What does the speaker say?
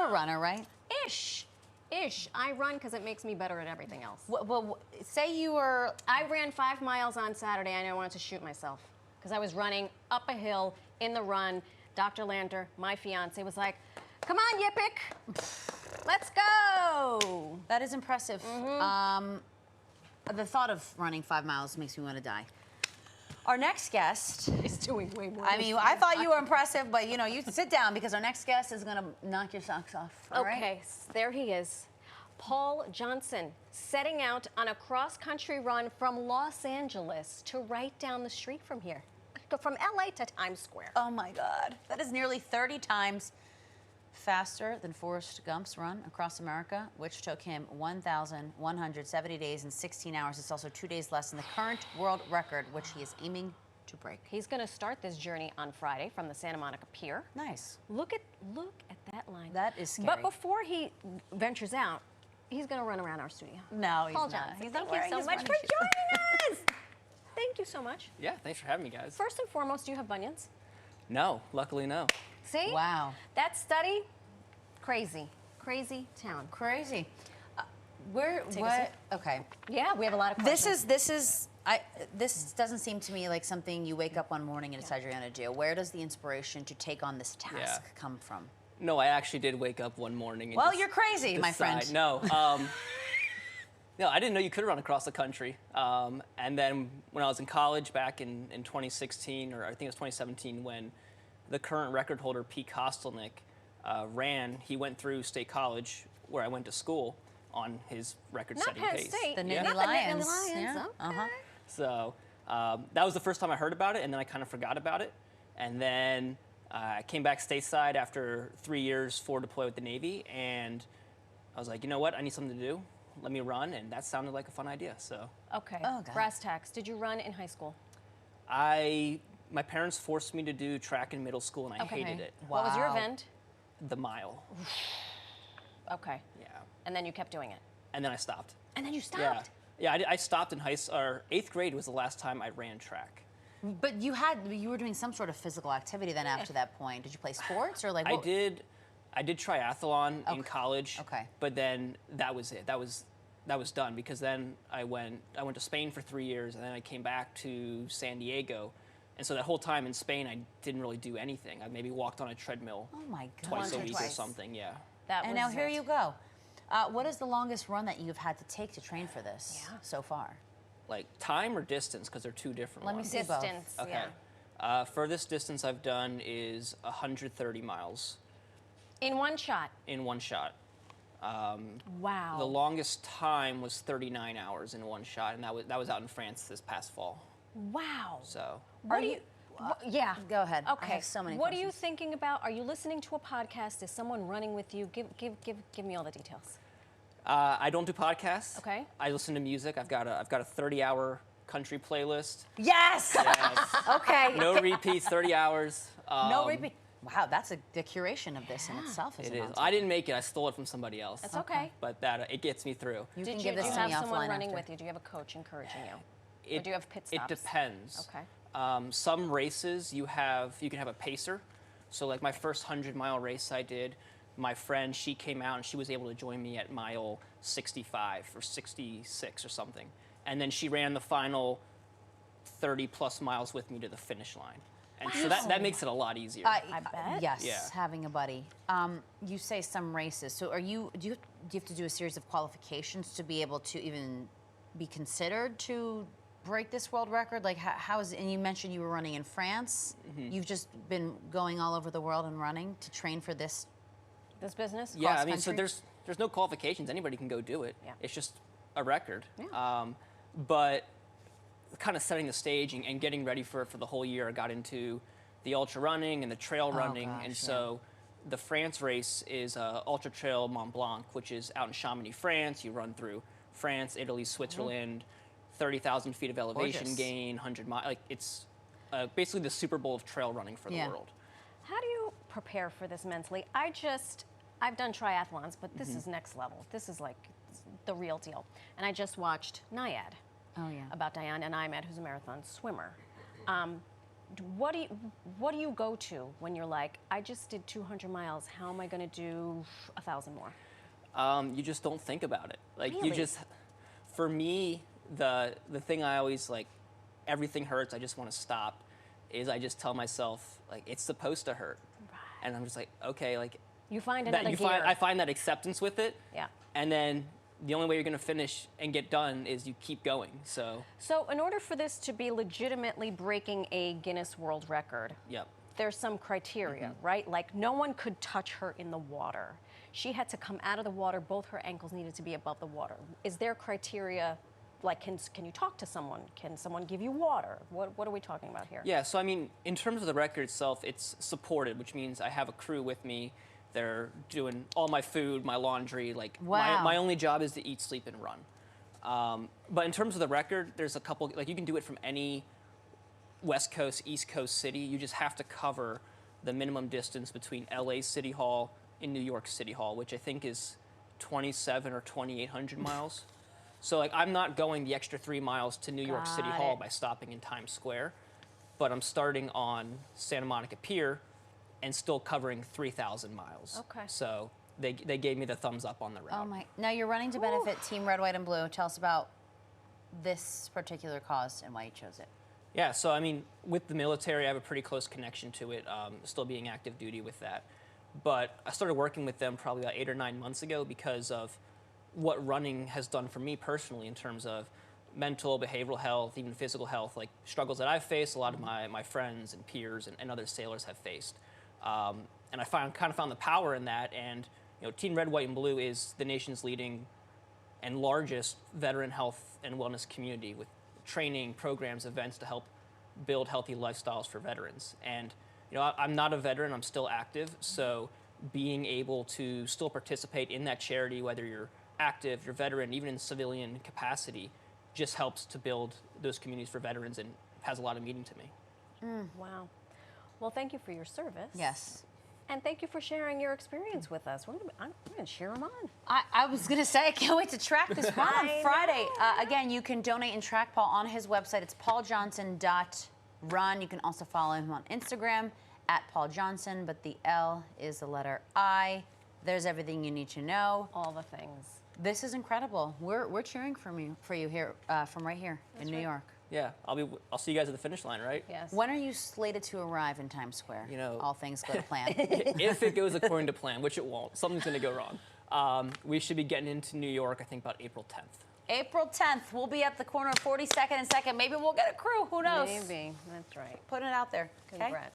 a runner, right? Ish. I run because it makes me better at everything else. Well, say you were... I ran 5 miles on Saturday and I wanted to shoot myself because I was running up a hill in the run. Dr. Lander, my fiance, was like, come on, Yipik, let's go. That is impressive. The thought of running 5 miles makes me want to die. Our next guest is doing way more. I mean, I thought you were impressive, but you know, you sit down because our next guest is going to knock your socks off. All right? Okay, there he is. Paul Johnson, setting out on a cross-country run from Los Angeles to right down the street from here. From LA to Times Square. Oh my God. That is nearly 30 times faster than Forrest Gump's run across America, which took him 1,170 days and 16 hours. It's also 2 days less than the current world record, which he is aiming to break. He's going to start this journey on Friday from the Santa Monica Pier. Nice. Look at that line. That is scary. But before he ventures out, he's going to run around our studio. No, he's Paul not. Johnson, He's not thank you so much for joining us. Thank you so much. Yeah, thanks for having me, guys. First and foremost, do you have bunions? No, luckily no. See? Wow. That study, crazy town. Crazy. Okay. Yeah, we have a lot of questions. This doesn't seem to me like something you wake up one morning and decide you're going to do. Where does the inspiration to take on this task come from? No, I actually did wake up one morning and well, you're crazy, my friend. No. No, I didn't know you could run across the country. And then when I was in college back in 2016, or I think it was 2017, when the current record holder, Pete Kostelnick, ran, he went through State College, where I went to school, on his record-setting Not Penn pace. State. The Nittany Not Lions. the Nittany Lions. Yeah. Okay. So that was the first time I heard about it, and then I kind of forgot about it. And then I came back stateside after 3 years for deploy with the Navy, and I was like, you know what, I need something to do. Let me run, and that sounded like a fun idea, so. Okay, Oh, God. brass tacks. Did you run in high school? My parents forced me to do track in middle school, and I hated it. What was your Wow. event? The mile. Okay. Yeah. And then you kept doing it. And then I stopped. And then you stopped. Yeah, I stopped in or 8th grade was the last time I ran track. But you were doing some sort of physical activity then after that point. Did you play sports or like I what? did triathlon in college. Okay. But then that was it. That was done because then I went to Spain for 3 years, and then I came back to San Diego. And so that whole time in Spain, I didn't really do anything. I maybe walked on a treadmill Oh my God. twice a Once or week or twice. something, yeah. was And now here it. you go. What is the longest run that you've had to take to train for this so far? Like time or distance, because they're two different Let me ones. see both. Distance, Okay. yeah. Furthest distance I've done is 130 miles In one shot. in one shot. Wow. The longest time was 39 hours in one shot, and that was out in France this past fall. Wow. So What do you? Yeah. Go ahead. I Okay. have so many What are you questions. thinking about? Are you listening to a podcast? Is someone running with you? Give me all the details. I don't do podcasts. Okay. I listen to music. I've got a 30-hour country playlist. Yes. Yes. Okay. No repeats, 30 hours. No repeat. Wow, that's the curation of this in itself. It is. I didn't make it. I stole it from somebody else. That's okay. But it gets me through. You Did can you, give this do you to have me someone offline running after. with you? Do you have a coach encouraging you? Or do you have pit It stops? depends. Okay. Some races you can have a pacer. So like my first 100-mile race I did, my friend, she came out and she was able to join me at mile 65 or 66 or something. And then she ran the final 30-plus miles with me to the finish line. And so that makes it a lot easier. I bet. Yes, Yeah. having a buddy. You say some races. So do you have to do a series of qualifications to be able to even be considered to break this world record? Like how is it? And you mentioned you were running in France. Mm-hmm. You've just been going all over the world and running to train for this. This business? Yeah, I mean, so cross-country? there's no qualifications. Anybody can go do it. Yeah. It's just a record. Yeah. But kind of setting the stage and getting ready for the whole year, I got into the ultra running and the trail running. gosh, And yeah. so the France race is Ultra Trail Mont Blanc, which is out in Chamonix, France. You run through France, Italy, Switzerland, 30,000 feet of elevation Gorgeous. gain, 100 miles. Like it's basically the Super Bowl of trail running for the Yeah. world. How do you prepare for this mentally? I've done triathlons, but this is next level. This is like the real deal. And I just watched Naiad Oh yeah. about Diana Nymed, who's a marathon swimmer. what do you go to when you're like, I just did 200 miles. How am I going to do 1,000 more? You just don't think about it. Like Really? you just, for me, the thing I always like, everything hurts. I just want to stop. Is I just tell myself like it's supposed to hurt, and I'm just like okay, like You find that another gear. I find that acceptance with it. Yeah. And then the only way you're gonna finish and get done is you keep going. So So in order for this to be legitimately breaking a Guinness World Record, yep. there's some criteria, right? Like no one could touch her in the water. She had to come out of the water. Both her ankles needed to be above the water. Is there criteria? Like, can you talk to someone? Can someone give you water? What are we talking about here? Yeah, so I mean, in terms of the record itself, it's supported, which means I have a crew with me. They're doing all my food, my laundry. Like, Wow. my only job is to eat, sleep, and run. But in terms of the record, there's a couple, like, you can do it from any West Coast, East Coast city. You just have to cover the minimum distance between LA City Hall and New York City Hall, which I think is 27 or 2,800 miles. So like I'm not going the extra 3 miles to New York City Got Hall it. by stopping in Times Square, but I'm starting on Santa Monica Pier and still covering 3,000 miles. Okay. So they gave me the thumbs up on the route. Oh my! Now you're running to benefit Team Red, White, and Blue. Tell us about this particular cause and why you chose it. Yeah, so I mean, with the military, I have a pretty close connection to it, still being active duty with that. But I started working with them probably about 8 or 9 months ago because of what running has done for me personally in terms of mental, behavioral health, even physical health, like struggles that I've faced, a lot of my friends and peers and other sailors have faced. And I kind of found the power in that. And Team Red, White, and Blue is the nation's leading and largest veteran health and wellness community with training, programs, events to help build healthy lifestyles for veterans. And I'm not a veteran, I'm still active, so being able to still participate in that charity, whether you're active, you're veteran, even in civilian capacity, just helps to build those communities for veterans and has a lot of meaning to me. Wow. Well, thank you for your service. Yes. And thank you for sharing your experience with us. I'm going to cheer them on. I was going to say, I can't wait to track this run on I Friday. Again, you can donate and track Paul on his website. It's pauljohnson.run. You can also follow him on Instagram at Paul Johnson, but the L is the letter I. There's everything you need to know. All the things. This is incredible. We're cheering for you here from right here in New right. York. Yeah, I'll see you guys at the finish line, right? Yes. When are you slated to arrive in Times Square? All things go to plan. If it goes according to plan, which it won't, something's going to go wrong. We should be getting into New York, I think, about April 10th. April 10th, we'll be at the corner of 42nd and 2nd. Maybe we'll get a crew. Who knows? Maybe. That's right. Putting it out there. Okay? Congrats.